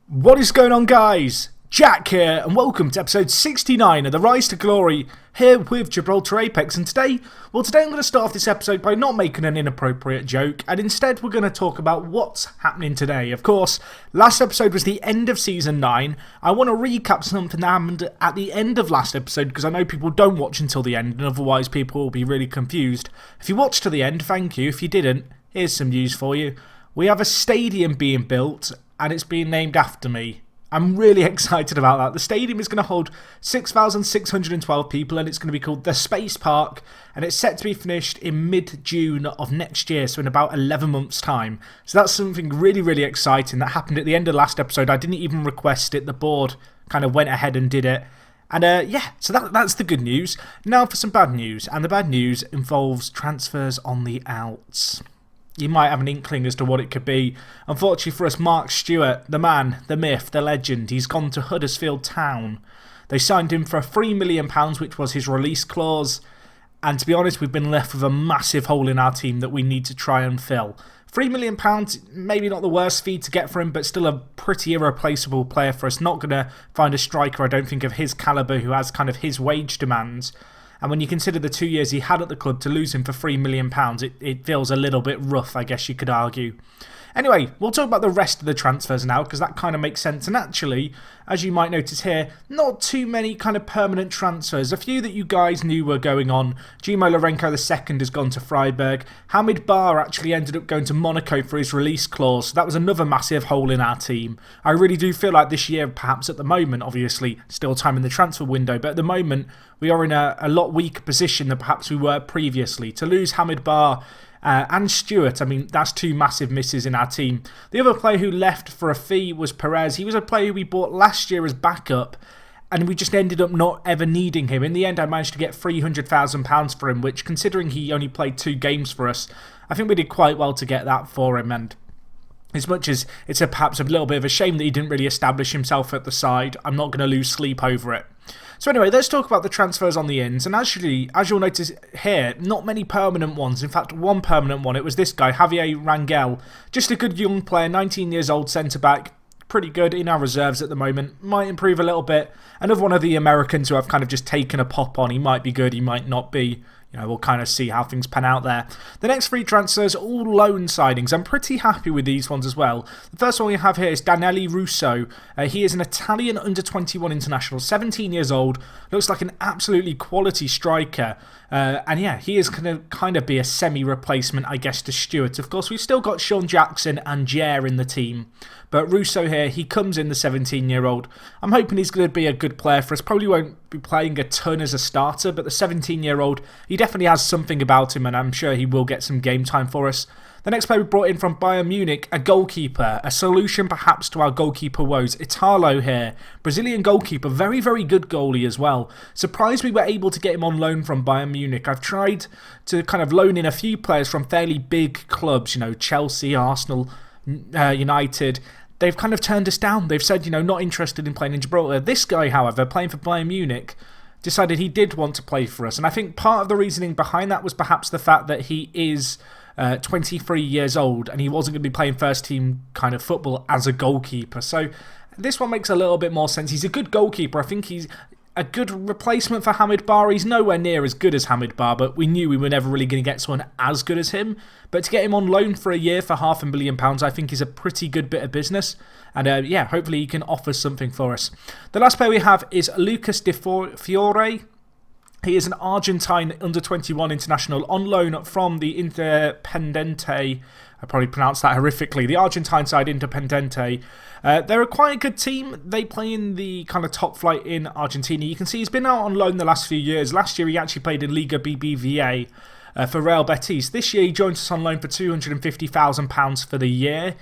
What is going on, guys? Jack here, and welcome to episode 69 of the Rise to Glory here with Gibraltar Apex. And today I'm going to start off this episode by not making an inappropriate joke, and instead we're going to talk about what's happening today. Of course, last episode was the end of Season 9. I want to recap something that happened at the end of last episode, because I know people don't watch until the end, and otherwise people will be really confused. If you watched to the end, thank you. If you didn't, here's some news for you. We have a stadium being built, and it's being named after me. I'm really excited about that. The stadium is going to hold 6,612 people, and it's going to be called the Space Park, and it's set to be finished in mid-June of next year, so in about 11 months' time. So that's something really, really exciting that happened at the end of last episode. I didn't even request it. The board kind of went ahead and did it. And yeah, so that's the good news. Now for some bad news, and the bad news involves transfers on the outs. You might have an inkling as to what it could be. Unfortunately for us, Mark Stewart, the man, the myth, the legend, he's gone to Huddersfield Town. They signed him for £3 million, which was his release clause. And to be honest, we've been left with a massive hole in our team that we need to try and fill. £3 million, maybe not the worst fee to get for him, but still a pretty irreplaceable player for us. Not going to find a striker, I don't think, of his calibre who has kind of his wage demands. And when you consider the 2 years he had at the club, to lose him for £3 million, it feels a little bit rough, I guess you could argue. Anyway, we'll talk about the rest of the transfers now, because that kind of makes sense. And actually, as you might notice here, not too many kind of permanent transfers. A few that you guys knew were going on. Gimo Lourenco II has gone to Freiburg. Hamid Bar actually ended up going to Monaco for his release clause. So that was another massive hole in our team. I really do feel like this year, perhaps at the moment, obviously still time in the transfer window, but at the moment we are in a lot weaker position than perhaps we were previously. To lose Hamid Bar and Stewart, I mean, that's two massive misses in our team. The other player who left for a fee was Perez. He was a player who we bought last year as backup, and we just ended up not ever needing him. In the end, I managed to get £300,000 for him, which, considering he only played 2 games for us, I think we did quite well to get that for him. And as much as it's perhaps a little bit of a shame that he didn't really establish himself at the side, I'm not going to lose sleep over it. So anyway, let's talk about the transfers on the ins. And actually, as you'll notice here, not many permanent ones. In fact, one permanent one. It was this guy, Javier Rangel. Just a good young player, 19 years old, centre-back. Pretty good in our reserves at the moment. Might improve a little bit. Another one of the Americans who I've kind of just taken a pop on. He might be good, he might not be. You know, we'll kind of see how things pan out there. The next 3 transfers, all loan signings. I'm pretty happy with these ones as well. The first one we have here is Daniele Russo. He is an Italian under-21 international, 17 years old. Looks like an absolutely quality striker. And yeah, he is going to kind of be a semi-replacement, I guess, to Stewart. Of course, we've still got Sean Jackson and Jair in the team. But Russo here, he comes in, the 17-year-old. I'm hoping he's going to be a good player for us. Probably won't be playing a ton as a starter, but the 17-year-old, he definitely has something about him, and I'm sure he will get some game time for us. The next player we brought in from Bayern Munich, a goalkeeper, a solution perhaps to our goalkeeper woes. Italo here, Brazilian goalkeeper, very, very good goalie as well. Surprised we were able to get him on loan from Bayern Munich. I've tried to kind of loan in a few players from fairly big clubs, you know, Chelsea, Arsenal, United. They've kind of turned us down. They've said, you know, not interested in playing in Gibraltar. This guy, however, playing for Bayern Munich, decided he did want to play for us. And I think part of the reasoning behind that was perhaps the fact that he is 23 years old and he wasn't going to be playing first team kind of football as a goalkeeper. So this one makes a little bit more sense. He's a good goalkeeper. I think he's a good replacement for Hamid Bar. He's nowhere near as good as Hamid Bar, but we knew we were never really going to get someone as good as him. But to get him on loan for a year for £500,000, I think is a pretty good bit of business. And yeah, hopefully he can offer something for us. The last player we have is Lucas De Fiore. He is an Argentine under-21 international on loan from the Independiente. I probably pronounced that horrifically. The Argentine side, Independiente. They're a quite good team. They play in the kind of top flight in Argentina. You can see he's been out on loan the last few years. Last year he actually played in Liga BBVA for Real Betis. This year he joined us on loan for £250,000 for the year.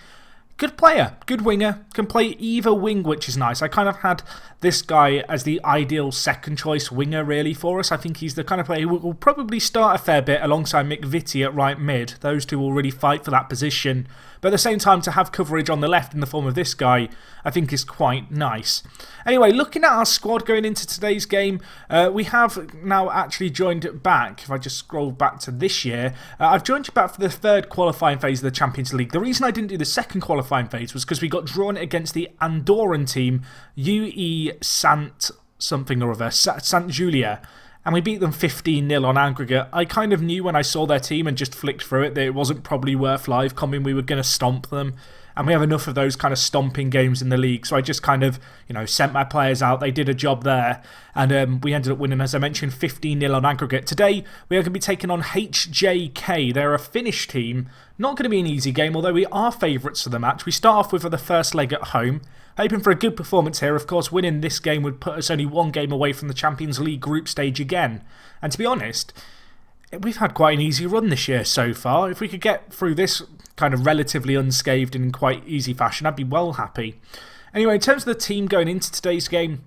Good player, good winger, can play either wing, which is nice. I kind of had this guy as the ideal second choice winger really for us. I think he's the kind of player who will probably start a fair bit alongside Mick Vitti at right mid. Those two will really fight for that position. But at the same time, to have coverage on the left in the form of this guy, I think is quite nice. Anyway, looking at our squad going into today's game, we have now actually joined back. If I just scroll back to this year, I've joined you back for the third qualifying phase of the Champions League. The reason I didn't do the second qualifying phase was because we got drawn against the Andorran team, UE Sant something or other, Sant Julia. And we beat them 15-0 on aggregate. I kind of knew when I saw their team and just flicked through it that it wasn't probably worth live coming. We were going to stomp them. And we have enough of those kind of stomping games in the league. So I just kind of, sent my players out. They did a job there. And we ended up winning, as I mentioned, 15-0 on aggregate. Today, we are going to be taking on HJK. They're a Finnish team. Not going to be an easy game, although we are favourites for the match. We start off with the first leg at home. Hoping for a good performance here. Of course, winning this game would put us only one game away from the Champions League group stage again. And to be honest, we've had quite an easy run this year so far. If we could get through this kind of relatively unscathed and in quite easy fashion, I'd be well happy. Anyway, in terms of the team going into today's game,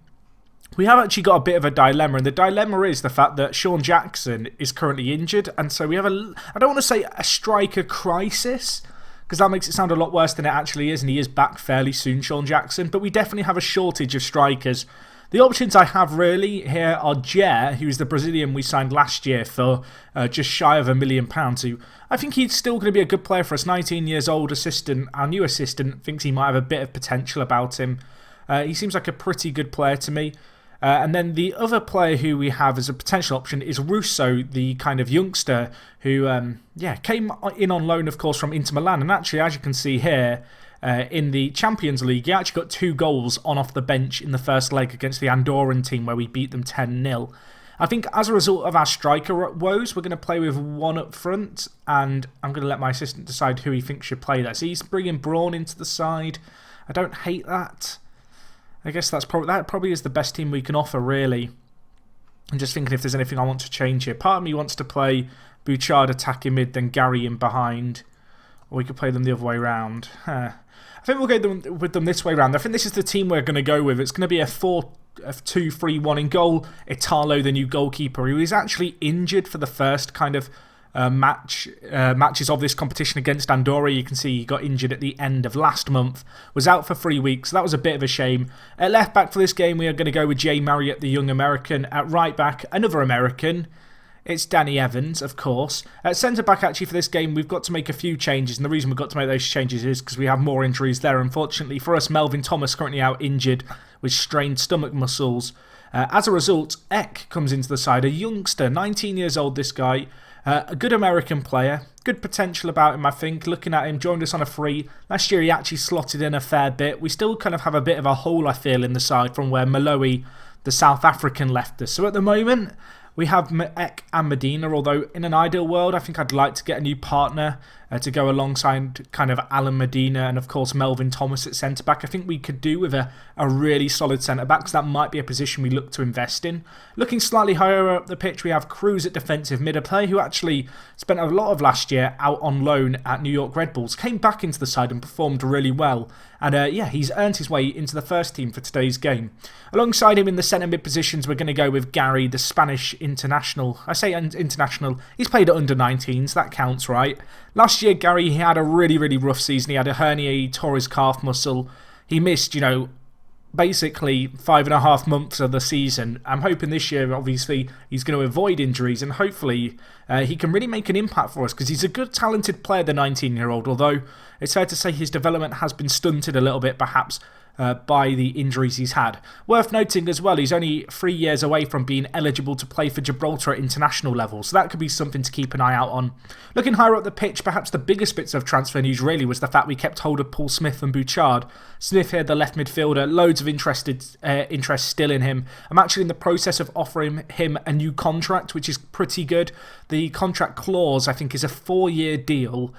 we have actually got a bit of a dilemma. And the dilemma is the fact that Sean Jackson is currently injured. And so we have I don't want to say a striker crisis, because that makes it sound a lot worse than it actually is, and he is back fairly soon, Sean Jackson. But we definitely have a shortage of strikers. The options I have really here are Jer, who's the Brazilian we signed last year for just shy of £1 million, who I think he's still going to be a good player for us. 19 years old assistant. Our new assistant thinks he might have a bit of potential about him. He seems like a pretty good player to me. And then the other player who we have as a potential option is Russo, the kind of youngster who, came in on loan, of course, from Inter Milan. And actually, as you can see here, in the Champions League, he actually got 2 goals on off the bench in the first leg against the Andorran team where we beat them 10-0. I think as a result of our striker woes, we're going to play with one up front, and I'm going to let my assistant decide who he thinks should play that. So he's bringing Braun into the side. I don't hate that. I guess that probably is the best team we can offer, really. I'm just thinking if there's anything I want to change here. Part of me wants to play Bouchard attacking mid, then Gary in behind. Or we could play them the other way around. I think we'll go with them this way around. I think this is the team we're going to go with. It's going to be a 4-2-3-1 in goal. Italo, the new goalkeeper, who is actually injured for the first kind of matches of this competition against Andorra. You can see he got injured at the end of last month, was out for 3 weeks. So that was a bit of a shame. At left back for this game, we are going to go with Jay Marriott, the young American. At right back, another American. It's Danny Evans, of course. At centre back, actually, for this game, we've got to make a few changes. And the reason we've got to make those changes is because we have more injuries there. Unfortunately for us, Melvin Thomas currently out injured with strained stomach muscles. As a result, Eck comes into the side, a youngster, 19 years old, this guy. A good American player, good potential about him, I think. Looking at him, joined us on a free. Last year he actually slotted in a fair bit. We still kind of have a bit of a hole, I feel, in the side from where Malawi, the South African, left us. So at the moment, we have Eck and Medina, although in an ideal world, I think I'd like to get a new partner to go alongside kind of Alan Medina and, of course, Melvin Thomas at centre-back. I think we could do with a really solid centre-back, so that might be a position we look to invest in. Looking slightly higher up the pitch, we have Cruz at defensive mid, a player who actually spent a lot of last year out on loan at New York Red Bulls, came back into the side and performed really well. And he's earned his way into the first team for today's game. Alongside him in the centre mid positions, we're going to go with Gary, the Spanish international. I say international, he's played at under-19s, that counts, right? Last year, Gary, he had a really, really rough season. He had a hernia, he tore his calf muscle. He missed, basically 5.5 months of the season. I'm hoping this year, obviously, he's going to avoid injuries and hopefully he can really make an impact for us because he's a good, talented player, the 19-year-old, although it's fair to say his development has been stunted a little bit, perhaps, by the injuries he's had. Worth noting as well, he's only 3 years away from being eligible to play for Gibraltar at international level, so that could be something to keep an eye out on. Looking higher up the pitch, perhaps the biggest bits of transfer news really was the fact we kept hold of Paul Smith and Bouchard. Smith here, the left midfielder, loads of interest still in him. I'm actually in the process of offering him a new contract, which is pretty good. The contract clause, I think, is a 4-year deal,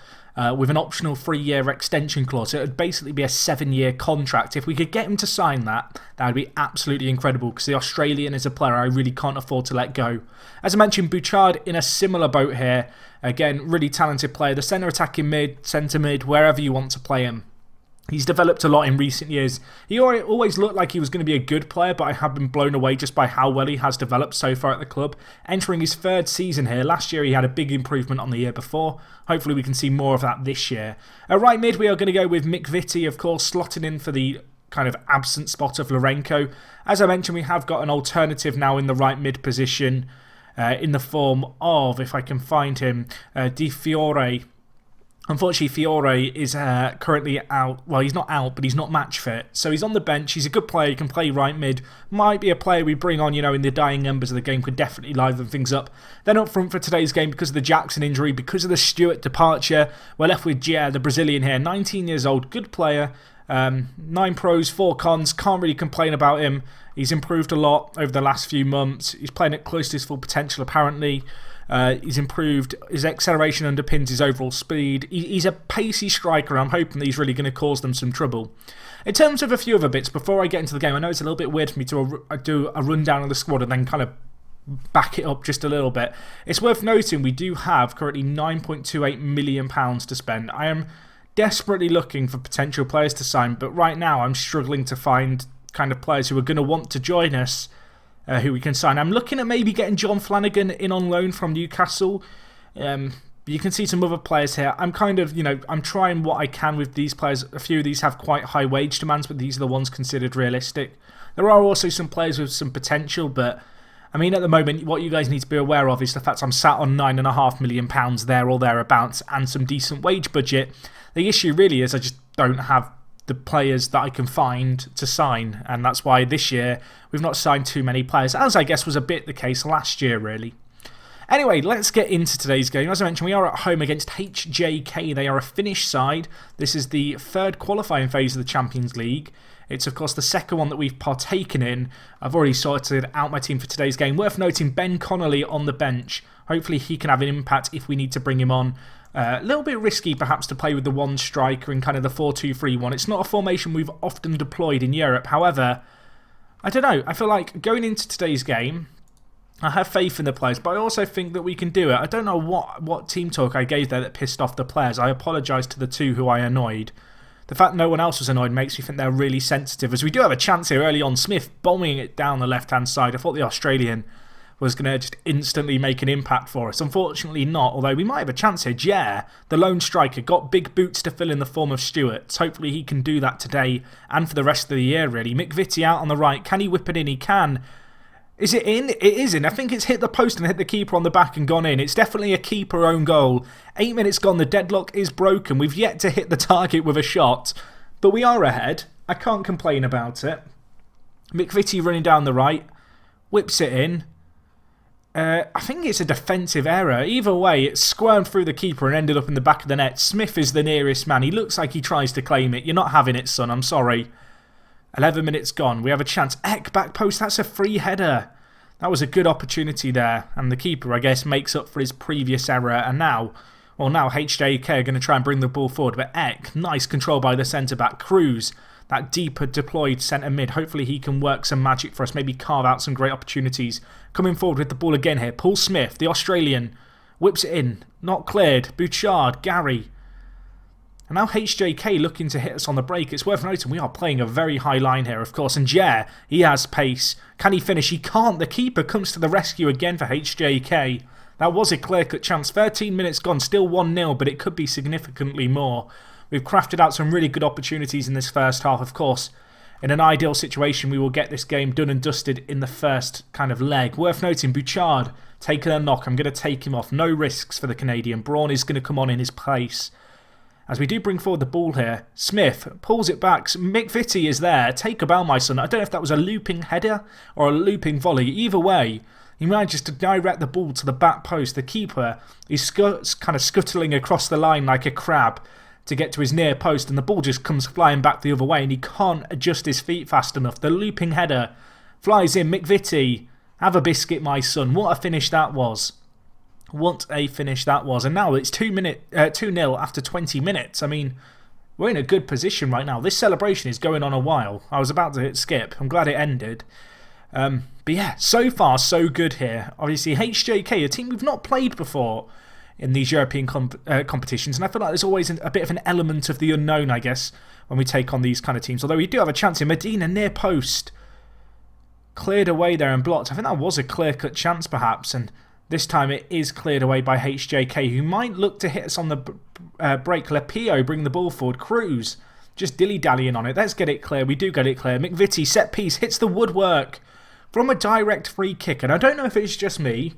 with an optional 3-year extension clause. So it would basically be a 7-year contract. If we could get him to sign that, that would be absolutely incredible because the Australian is a player I really can't afford to let go. As I mentioned, Bouchard in a similar boat here. Again, really talented player. The centre attacking mid, centre mid, wherever you want to play him. He's developed a lot in recent years. He always looked like he was going to be a good player, but I have been blown away just by how well he has developed so far at the club. Entering his 3rd season here. Last year he had a big improvement on the year before. Hopefully we can see more of that this year. At right mid we are going to go with McVitie, of course, slotting in for the kind of absent spot of Lourenco. As I mentioned, we have got an alternative now in the right mid position in the form of, if I can find him, Di Fiore. Unfortunately, Fiore is currently out. Well, he's not out, but he's not match fit. So he's on the bench. He's a good player. He can play right mid. Might be a player we bring on, in the dying embers of the game. Could definitely liven things up. Then up front for today's game, because of the Jackson injury, because of the Stewart departure, we're left with Gier, the Brazilian here. 19 years old. Good player. 9 pros, 4 cons. Can't really complain about him. He's improved a lot over the last few months. He's playing at close to his full potential, apparently. He's improved. His acceleration underpins his overall speed. He's a pacey striker. I'm hoping that he's really going to cause them some trouble. In terms of a few other bits, before I get into the game, I know it's a little bit weird for me to do a rundown of the squad and then kind of back it up just a little bit. It's worth noting we do have currently £9.28 million to spend. I am desperately looking for potential players to sign, but right now I'm struggling to find kind of players who are going to want to join us. Who we can sign. I'm looking at maybe getting John Flanagan in on loan from Newcastle. You can see some other players here. I'm kind of, I'm trying what I can with these players. A few of these have quite high wage demands, but these are the ones considered realistic. There are also some players with some potential, but I mean, at the moment, what you guys need to be aware of is the fact I'm sat on £9.5 million there or thereabouts and some decent wage budget. The issue really is I just don't have the players that I can find to sign, and that's why this year we've not signed too many players, as I guess was a bit the case last year really. Anyway, let's get into today's game. As I mentioned, we are at home against HJK. They are a Finnish side. This is the 3rd qualifying phase of the Champions League. It's of course the 2nd one that we've partaken in. I've already sorted out my team for today's game. Worth noting, Ben Connolly on the bench. Hopefully he can have an impact if we need to bring him on. A little bit risky perhaps to play with the 1 striker in kind of the 4-2-3-1. It's not a formation we've often deployed in Europe. However, I don't know. I feel like going into today's game, I have faith in the players, but I also think that we can do it. I don't know what team talk I gave there that pissed off the players. I apologise to the 2 who I annoyed. The fact no one else was annoyed makes me think they're really sensitive, as we do have a chance here early on. Smith bombing it down the left-hand side. I thought the Australian was going to just instantly make an impact for us. Unfortunately not, although we might have a chance here. Gier, the lone striker, got big boots to fill in the form of Stewart. Hopefully he can do that today and for the rest of the year, really. McVitie out on the right. Can he whip it in? He can. Is it in? It is in. I think it's hit the post and hit the keeper on the back and gone in. It's definitely a keeper own goal. 8 minutes gone. The deadlock is broken. We've yet to hit the target with a shot, but we are ahead. I can't complain about it. McVitie running down the right. Whips it in. I think it's a defensive error. Either way, it squirmed through the keeper and ended up in the back of the net. Smith is the nearest man. He looks like he tries to claim it. You're not having it, son. I'm sorry. 11 minutes gone. We have a chance. Eck, back post. That's a free header. That was a good opportunity there. And the keeper, I guess, makes up for his previous error. And now HJK are going to try and bring the ball forward. But Eck, nice control by the centre-back. Cruz, that deeper deployed centre mid. Hopefully he can work some magic for us. Maybe carve out some great opportunities. Coming forward with the ball again here. Paul Smith, the Australian, whips it in. Not cleared. Bouchard, Gary. And now HJK looking to hit us on the break. It's worth noting we are playing a very high line here, of course. And Gier, he has pace. Can he finish? He can't. The keeper comes to the rescue again for HJK. That was a clear-cut chance. 13 minutes gone. Still 1-0, but it could be significantly more. We've crafted out some really good opportunities in this first half, of course. In an ideal situation, we will get this game done and dusted in the first kind of leg. Worth noting, Bouchard taking a knock. I'm going to take him off. No risks for the Canadian. Braun is going to come on in his place. As we do bring forward the ball here, Smith pulls it back. McVitie is there. Take a bow, my son. I don't know if that was a looping header or a looping volley. Either way, he manages to direct the ball to the back post. The keeper is kind of scuttling across the line like a crab to get to his near post, and the ball just comes flying back the other way, and he can't adjust his feet fast enough. The looping header flies in. McVitie, have a biscuit, my son. What a finish that was. What a finish that was. And now it's 2-0 after 20 minutes. I mean, we're in a good position right now. This celebration is going on a while. I was about to hit skip. I'm glad it ended. But yeah, so far so good here. Obviously, HJK, a team we've not played before in these European competitions. And I feel like there's always a bit of an element of the unknown, I guess, when we take on these kind of teams. Although we do have a chance here. Medina near post. Cleared away there and blocked. I think that was a clear-cut chance perhaps, and this time it is cleared away by HJK, who might look to hit us on the break. Lepio bring the ball forward. Cruz just dilly-dallying on it. Let's get it clear. We do get it clear. McVitie, set piece, hits the woodwork from a direct free kick. And I don't know if it's just me,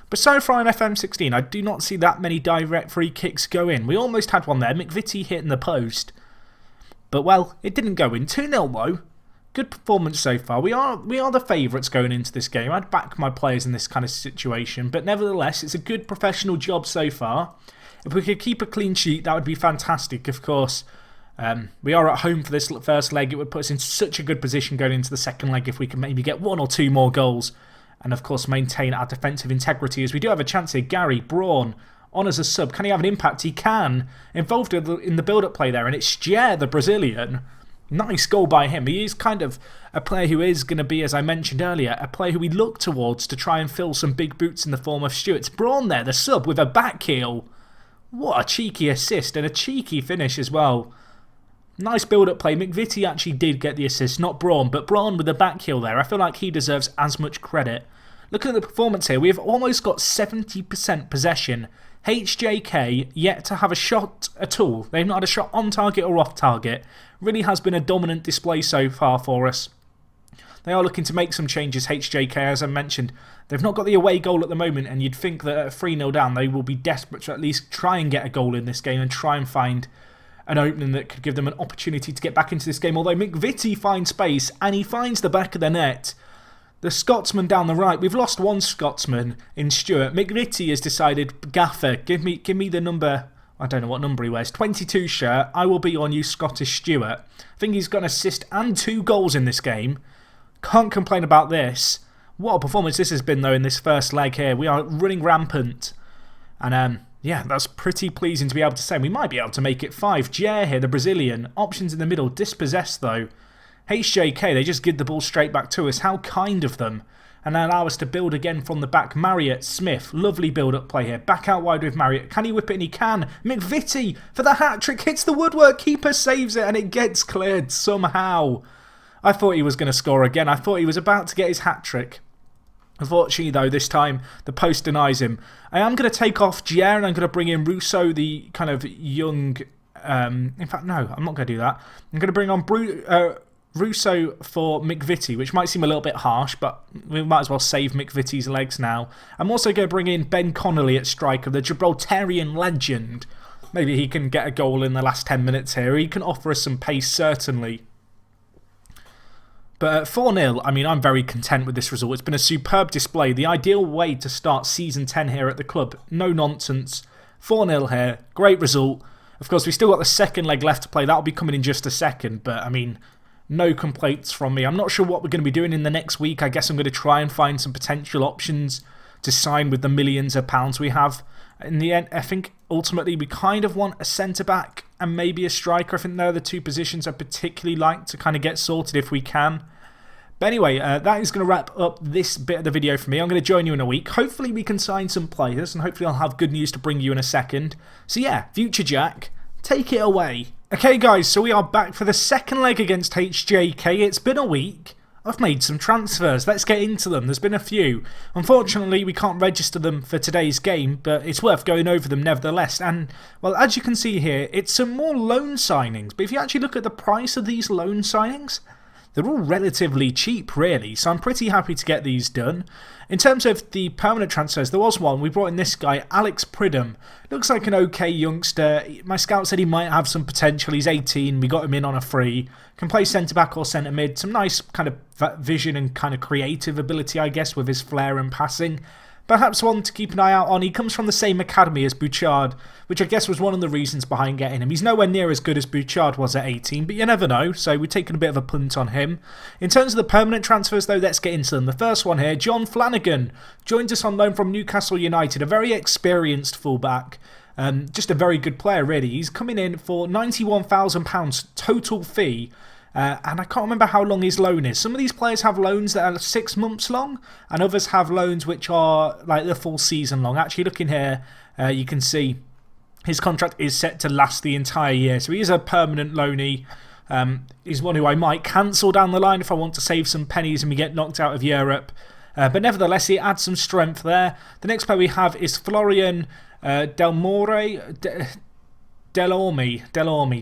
but so far in FM16, I do not see that many direct free kicks go in. We almost had one there. McVitie hitting the post. But, well, it didn't go in. 2-0 though. Good performance so far. We are the favourites going into this game. I'd back my players in this kind of situation. But nevertheless, it's a good professional job so far. If we could keep a clean sheet, that would be fantastic, of course. We are at home for this first leg. It would put us in such a good position going into the second leg if we can maybe get 1 or 2 more goals. And, of course, maintain our defensive integrity, as we do have a chance here. Gary Braun on as a sub. Can he have an impact? He can. Involved in the build-up play there. And it's Jair, the Brazilian. Nice goal by him. He is kind of a player who is going to be, as I mentioned earlier, a player who we look towards to try and fill some big boots in the form of Stewart's. Braun there, the sub, with a back heel. What a cheeky assist and a cheeky finish as well. Nice build-up play. McVitie actually did get the assist, not Braun, but Braun with the back heel there. I feel like he deserves as much credit. Looking at the performance here, we have almost got 70% possession. HJK yet to have a shot at all. They've not had a shot on target or off target. Really has been a dominant display so far for us. They are looking to make some changes, HJK, as I mentioned. They've not got the away goal at the moment, and you'd think that at 3-0 down, they will be desperate to at least try and get a goal in this game and try and find an opening that could give them an opportunity to get back into this game. Although McVitie finds space, and he finds the back of the net. The Scotsman down the right. We've lost one Scotsman in Stewart. McVitie has decided, Gaffer, give me the number. I don't know what number he wears. 22 shirt. I will be on you, Scottish Stewart. I think he's got an assist and 2 goals in this game. Can't complain about this. What a performance this has been, though, in this first leg here. We are running rampant. And, yeah, that's pretty pleasing to be able to say. We might be able to make it 5. Jair here, the Brazilian. Options in the middle. Dispossessed, though. HJK, they just give the ball straight back to us. How kind of them. And they allow us to build again from the back. Marriott, Smith, lovely build-up play here. Back out wide with Marriott. Can he whip it? And he can. McVitie for the hat-trick. Hits the woodwork. Keeper saves it and it gets cleared somehow. I thought he was going to score again. I thought he was about to get his hat-trick. Unfortunately, though, this time the post denies him. I am going to take off Gier and I'm going to bring in Russo, the kind of young... in fact, no, I'm not going to do that. I'm going to bring on Russo for McVitie, which might seem a little bit harsh, but we might as well save McVitie's legs now. I'm also going to bring in Ben Connolly at striker, the Gibraltarian legend. Maybe he can get a goal in the last 10 minutes here. He can offer us some pace, certainly. But at 4-0, I mean, I'm very content with this result. It's been a superb display. The ideal way to start Season 10 here at the club. No nonsense. 4-0 here. Great result. Of course, we've still got the second leg left to play. That'll be coming in just a second. But, I mean, no complaints from me. I'm not sure what we're going to be doing in the next week. I guess I'm going to try and find some potential options to sign with the millions of pounds we have. In the end, I think ultimately we kind of want a centre-back and maybe a striker. I think they're the 2 positions I particularly like to kind of get sorted if we can. But anyway, that is going to wrap up this bit of the video for me. I'm going to join you in a week. Hopefully we can sign some players and hopefully I'll have good news to bring you in a second. So yeah, Future Jack, take it away. Okay guys, so we are back for the second leg against HJK. It's been a week. I've made some transfers. Let's get into them. There's been a few. Unfortunately, we can't register them for today's game, but it's worth going over them nevertheless. And, well, as you can see here, it's some more loan signings. But if you actually look at the price of these loan signings, they're all relatively cheap, really. So I'm pretty happy to get these done. In terms of the permanent transfers, there was one. We brought in this guy, Alex Pridham. Looks like an okay youngster. My scout said he might have some potential. He's 18. We got him in on a free. Can play centre-back or centre-mid. Some nice kind of vision and kind of creative ability, I guess, with his flair and passing. Perhaps one to keep an eye out on. He comes from the same academy as Bouchard, which I guess was one of the reasons behind getting him. He's nowhere near as good as Bouchard was at 18, but you never know, so we're taking a bit of a punt on him. In terms of the permanent transfers, though, let's get into them. The first one here, John Flanagan, joins us on loan from Newcastle United, a very experienced fullback. Just a very good player, really. He's coming in for £91,000 total fee. And I can't remember how long his loan is. Some of these players have loans that are 6 months long, and others have loans which are like the full season long. Actually, looking here, you can see his contract is set to last the entire year. So he is a permanent loanee He's one who I might cancel down the line if I want to save some pennies and we get knocked out of Europe. But nevertheless, he adds some strength there. The next player we have is Florian Delorme,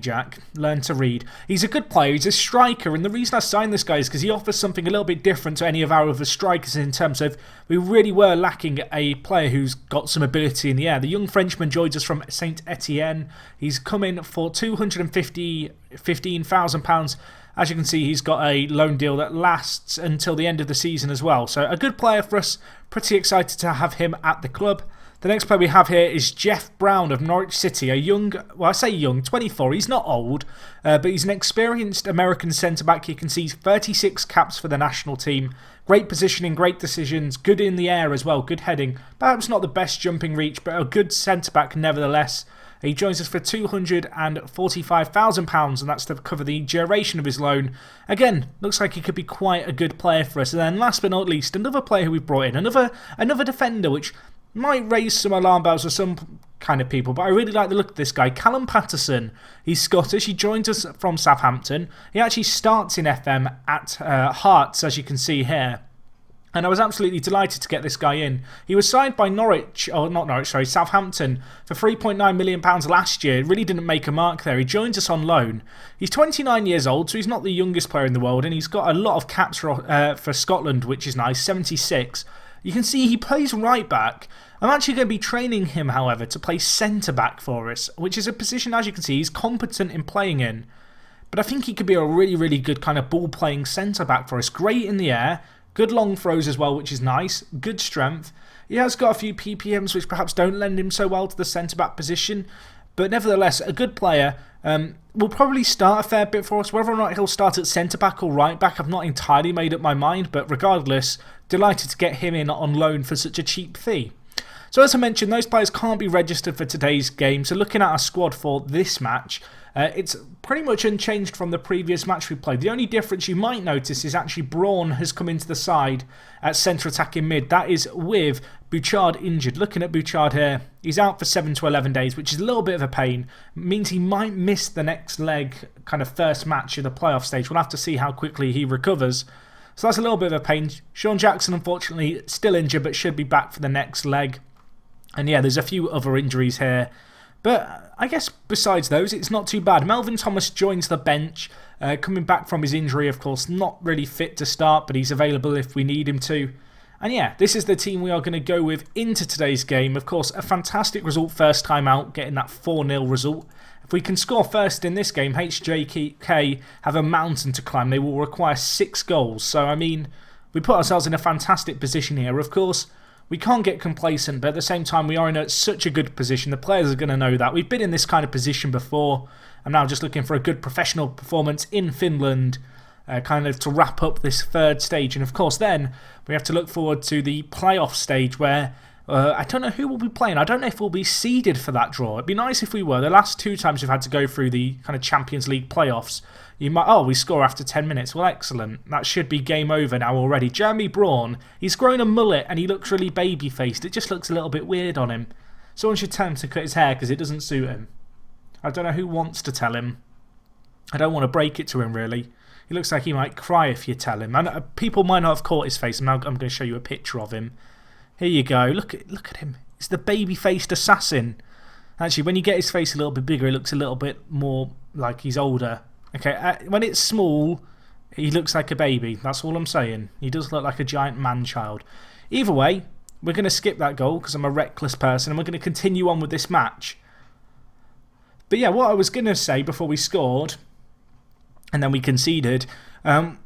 Jack. Learn to read. He's a good player. He's a striker. And the reason I signed this guy is because he offers something a little bit different to any of our other strikers in terms of we really were lacking a player who's got some ability in the air. The young Frenchman joins us from Saint Etienne. He's come in for £215,000. As you can see, he's got a loan deal that lasts until the end of the season as well. So a good player for us. Pretty excited to have him at the club. The next player we have here is Jeff Brown of Norwich City, a young, well I say young, 24, he's not old, but he's an experienced American centre-back. You can see 36 caps for the national team, great positioning, great decisions, good in the air as well, good heading, perhaps not the best jumping reach, but a good centre-back nevertheless. He joins us for £245,000 and that's to cover the duration of his loan. Again, looks like he could be quite a good player for us. And then last but not least, another player who we've brought in, another defender which might raise some alarm bells for some kind of people, but I really like the look of this guy, Callum Patterson. He's Scottish, he joins us from Southampton. He actually starts in FM at Hearts, as you can see here. And I was absolutely delighted to get this guy in. He was signed by Southampton for £3.9 million last year. Really didn't make a mark there. He joins us on loan. He's 29 years old, so he's not the youngest player in the world, and he's got a lot of caps for Scotland, which is nice, 76. You can see he plays right back. I'm actually going to be training him, however, to play centre-back for us, which is a position, as you can see, he's competent in playing in. But I think he could be a really, really good kind of ball-playing centre-back for us. Great in the air, good long throws as well, which is nice, good strength. He has got a few PPMs which perhaps don't lend him so well to the centre-back position, but nevertheless, a good player. Will probably start a fair bit for us. Whether or not he'll start at centre-back or right-back, I've not entirely made up my mind, but regardless, delighted to get him in on loan for such a cheap fee. So as I mentioned, those players can't be registered for today's game, so looking at our squad for this match, it's pretty much unchanged from the previous match we played. The only difference you might notice is actually Braun has come into the side at centre attack in mid. That is with Bouchard injured. Looking at Bouchard here, he's out for 7 to 11 days, which is a little bit of a pain. It means he might miss the next leg, kind of first match of the playoff stage. We'll have to see how quickly he recovers. So that's a little bit of a pain. Sean Jackson, unfortunately, still injured, but should be back for the next leg. And yeah, there's a few other injuries here. But I guess besides those, it's not too bad. Melvin Thomas joins the bench, coming back from his injury, of course. Not really fit to start, but he's available if we need him to. And yeah, this is the team we are going to go with into today's game. Of course, a fantastic result first time out, getting that 4-0 result. If we can score first in this game, HJK have a mountain to climb. They will require 6 goals. So, I mean, we put ourselves in a fantastic position here. Of course, we can't get complacent, but at the same time, we are in such a good position. The players are going to know that. We've been in this kind of position before. I'm now just looking for a good professional performance in Finland, kind of to wrap up this third stage. And of course, then we have to look forward to the playoff stage where I don't know who will be playing. I don't know if we'll be seeded for that draw. It'd be nice if we were. The last 2 times we've had to go through the kind of Champions League playoffs, you might, we score after 10 minutes. Well, excellent. That should be game over now already. Jeremy Braun, he's grown a mullet and he looks really baby-faced. It just looks a little bit weird on him. Someone should tell him to cut his hair because it doesn't suit him. I don't know who wants to tell him. I don't want to break it to him, really. He looks like he might cry if you tell him. And people might not have caught his face. I'm going to show you a picture of him. Here you go. Look at him. He's the baby-faced assassin. Actually, when you get his face a little bit bigger, it looks a little bit more like he's older. Okay, when it's small, he looks like a baby. That's all I'm saying. He does look like a giant man-child. Either way, we're going to skip that goal because I'm a reckless person and we're going to continue on with this match. But yeah, what I was going to say before we scored and then we conceded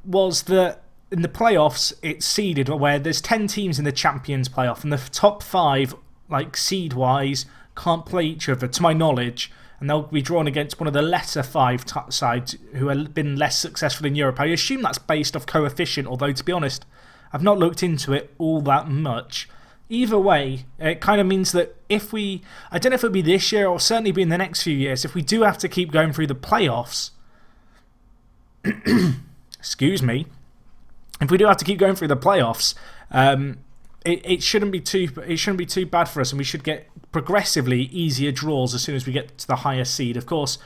was that in the playoffs, it's seeded where there's 10 teams in the Champions playoff and the top 5, like seed-wise, can't play each other, to my knowledge. And they'll be drawn against one of the lesser 5 sides who have been less successful in Europe. I assume that's based off coefficient, although to be honest, I've not looked into it all that much. Either way, it kind of means that if we, I don't know if it'll be this year or certainly be in the next few years, if we do have to keep going through the playoffs, excuse me, if we do have to keep going through the playoffs, it shouldn't be too bad for us, and we should get progressively easier draws as soon as we get to the higher seed. Of course,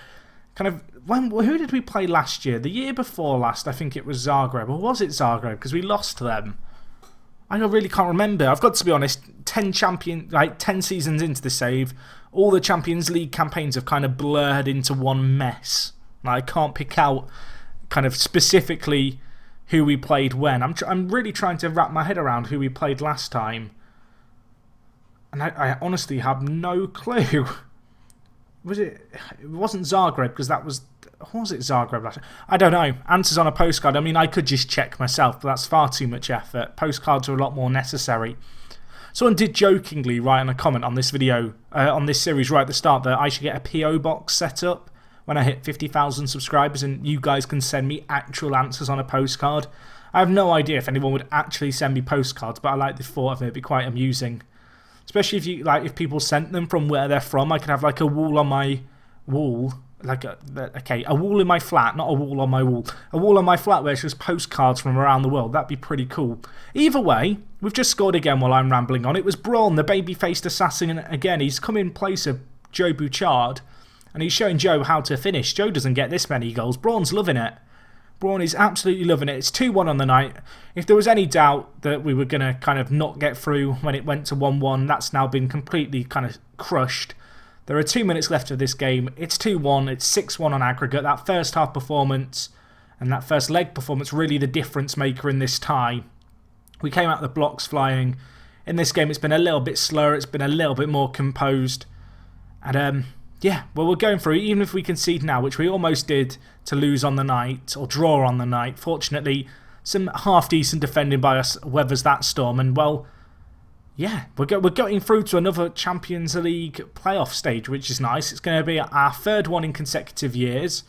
kind of Who did we play last year? The year before last, I think it was Zagreb. Or was it Zagreb? Because we lost to them. I really can't remember. I've got to be honest, 10 seasons into the save, all the Champions League campaigns have kind of blurred into one mess. I can't pick out kind of specifically who we played when. I'm really trying to wrap my head around who we played last time. And I honestly have no clue. It wasn't Zagreb, because that was... Was it Zagreb last year? I don't know. Answers on a postcard. I mean, I could just check myself, but that's far too much effort. Postcards are a lot more necessary. Someone did jokingly write in a comment on this video, on this series right at the start, that I should get a PO box set up when I hit 50,000 subscribers and you guys can send me actual answers on a postcard. I have no idea if anyone would actually send me postcards, but I like the thought of it. It'd be quite amusing. Especially if people sent them from where they're from. I could have like a wall on my wall. A wall in my flat, not a wall on my wall. A wall on my flat where it's just postcards from around the world. That'd be pretty cool. Either way, we've just scored again while I'm rambling on. It was Braun, the baby-faced assassin, and again, he's come in place of Joe Bouchard, and he's showing Joe how to finish. Joe doesn't get this many goals. Braun's loving it. Braun is absolutely loving it. It's 2-1 on the night. If there was any doubt that we were going to kind of not get through when it went to 1-1, that's now been completely kind of crushed. There are 2 minutes left of this game. It's 2-1. It's 6-1 on aggregate. That first half performance and that first leg performance really the difference maker in this tie. We came out the blocks flying. In this game, it's been a little bit slower. It's been a little bit more composed. And yeah, well, we're going through. Even if we concede now, which we almost did to lose on the night or draw on the night. Fortunately, some half-decent defending by us weathers that storm. And, well... yeah, we're going through to another Champions League playoff stage, which is nice. It's going to be our third one in consecutive years.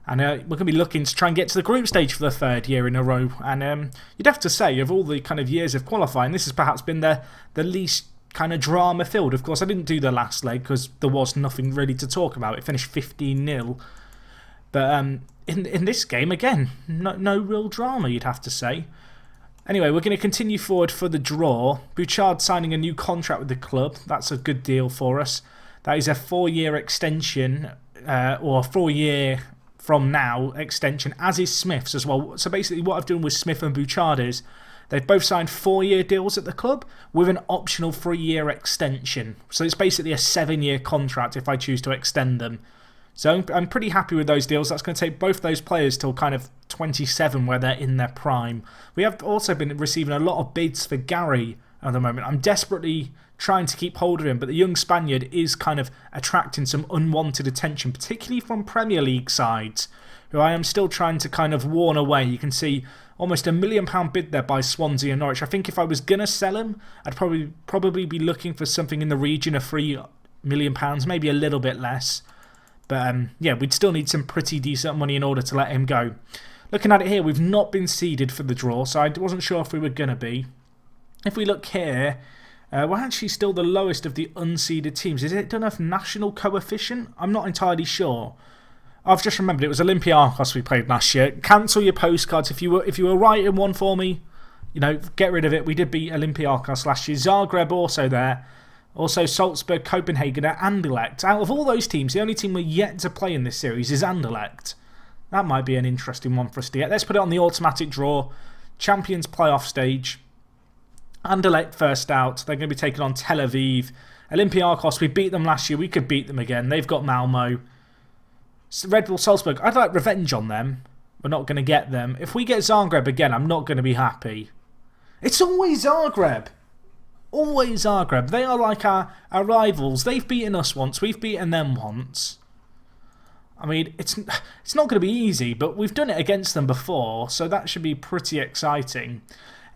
And we're going to be looking to try and get to the group stage for the third year in a row. And you'd have to say, of all the kind of years of qualifying, this has perhaps been the least kind of drama-filled. Of course, I didn't do the last leg because there was nothing really to talk about. It finished 15-0. But in this game, again, no real drama, you'd have to say. Anyway, we're going to continue forward for the draw. Bouchard signing a new contract with the club. That's a good deal for us. That is a 4-year extension, or 4-year from now extension, as is Smith's as well. So basically what I've done with Smith and Bouchard is they've both signed 4-year deals at the club with an optional 3-year extension. So it's basically a 7-year contract if I choose to extend them. So I'm pretty happy with those deals. That's going to take both those players till kind of 27 where they're in their prime. We have also been receiving a lot of bids for Gary at the moment. I'm desperately trying to keep hold of him, but the young Spaniard is kind of attracting some unwanted attention, particularly from Premier League sides, who I am still trying to kind of warn away. You can see almost £1 million bid there by Swansea and Norwich. I think if I was going to sell him, I'd probably be looking for something in the region of £3 million, maybe a little bit less. But yeah, we'd still need some pretty decent money in order to let him go. Looking at it here, we've not been seeded for the draw, so I wasn't sure if we were going to be. If we look here, we're actually still the lowest of the unseeded teams. Is it done a national coefficient? I'm not entirely sure. I've just remembered it was Olympiacos we played last year. Cancel your postcards. If you were writing one for me, you know, get rid of it. We did beat Olympiacos last year. Zagreb also there. Also Salzburg, Copenhagen and Anderlecht. Out of all those teams, the only team we're yet to play in this series is Anderlecht. That might be an interesting one for us to get. Let's put it on the automatic draw. Champions playoff stage. Anderlecht first out. They're going to be taking on Tel Aviv. Olympiacos, we beat them last year. We could beat them again. They've got Malmo. Red Bull Salzburg, I'd like revenge on them. We're not going to get them. If we get Zagreb again, I'm not going to be happy. It's always Zagreb. Always Zagreb. They are like our rivals. They've beaten us once. We've beaten them once. I mean, it's not going to be easy, but we've done it against them before, so that should be pretty exciting.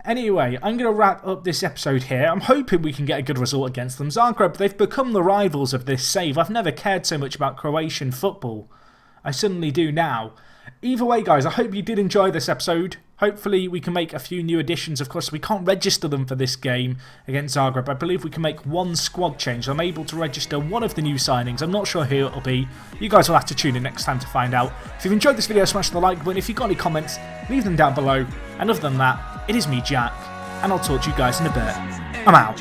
Anyway, I'm going to wrap up this episode here. I'm hoping we can get a good result against them. Zagreb, they've become the rivals of this save. I've never cared so much about Croatian football. I suddenly do now. Either way, guys, I hope you did enjoy this episode. Hopefully we can make a few new additions. Of course, we can't register them for this game against Zagreb. I believe we can make one squad change. I'm able to register one of the new signings. I'm not sure who it'll be. You guys will have to tune in next time to find out. If you've enjoyed this video, smash the like button. If you've got any comments, leave them down below. And other than that, it is me, Jack, and I'll talk to you guys in a bit. I'm out.